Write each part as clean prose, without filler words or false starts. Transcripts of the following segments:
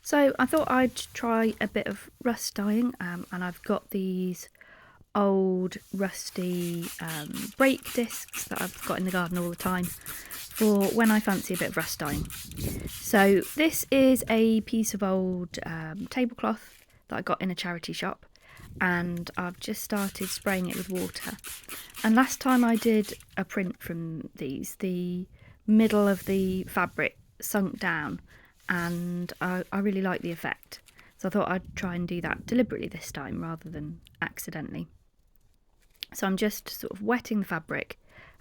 So I thought I'd try a bit of rust dyeing, and I've got these old rusty brake discs that I've got in the garden all the time for when I fancy a bit of rust dyeing. So this is a piece of old tablecloth that I got in a charity shop, and I've just started spraying it with water. And last time I did a print from these, the middle of the fabric sunk down, and I really like the effect. So I thought I'd try and do that deliberately this time rather than accidentally. So I'm just sort of wetting the fabric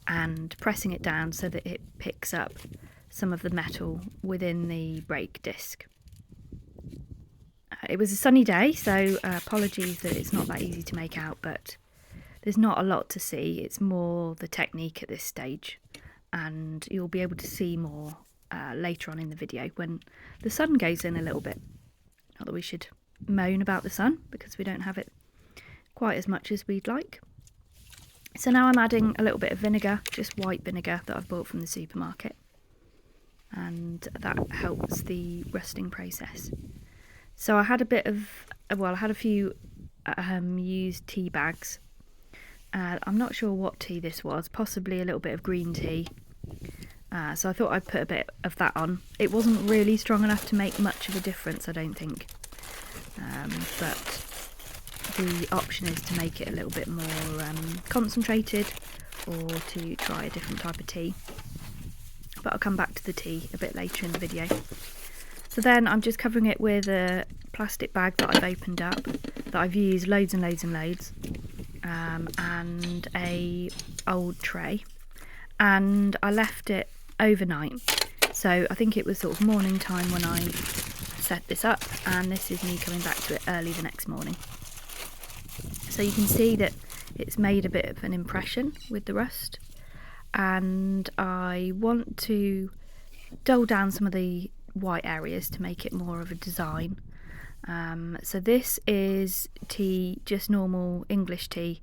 and pressing it down so that it picks up some of the metal within the brake disc. It was a sunny day, so apologies that it's not that easy to make out, but there's not a lot to see. It's more the technique at this stage, and you'll be able to see more later on in the video when the sun goes in a little bit. Not that we should moan about the sun, because we don't have it quite as much as we'd like. So now I'm adding a little bit of vinegar, just white vinegar that I've bought from the supermarket, and that helps the rusting process. So I had a few used tea bags. I'm not sure what tea this was, possibly a little bit of green tea. So I thought I'd put a bit of that on. It wasn't really strong enough to make much of a difference, I don't think. But the option is to make it a little bit more concentrated, or to try a different type of tea. But I'll come back to the tea a bit later in the video. So then I'm just covering it with a plastic bag that I've opened up, that I've used loads and loads and loads, and a old tray. And I left it overnight. So I think it was sort of morning time when I set this up, and this is me coming back to it early the next morning. So you can see that it's made a bit of an impression with the rust, and I want to dull down some of the white areas to make it more of a design. So this is tea, just normal English tea,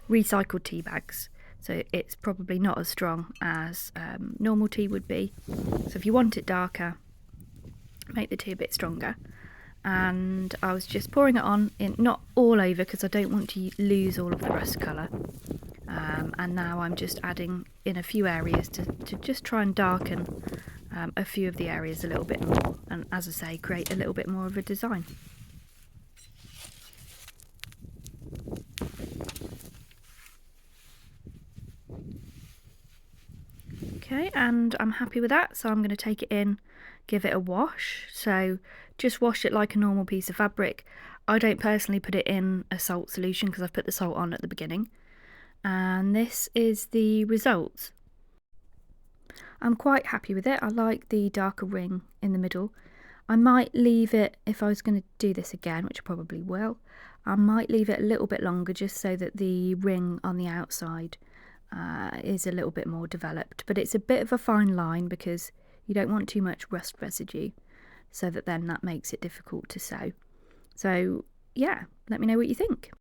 recycled tea bags. So it's probably not as strong as normal tea would be. So if you want it darker, make the tea a bit stronger. And I was just pouring it on, not all over because I don't want to lose all of the rust colour. And now I'm just adding in a few areas to just try and darken a few of the areas a little bit more, and as I say, create a little bit more of a design. Okay, and I'm happy with that, so I'm going to take it in, give it a wash. So just wash it like a normal piece of fabric. I don't personally put it in a salt solution because I've put the salt on at the beginning. And this is the result. I'm quite happy with it. I like the darker ring in the middle. I might leave it, if I was going to do this again, which I probably will, I might leave it a little bit longer just so that the ring on the outside is a little bit more developed. But it's a bit of a fine line because you don't want too much rust residue, so that then that makes it difficult to sew. So yeah, let me know what you think.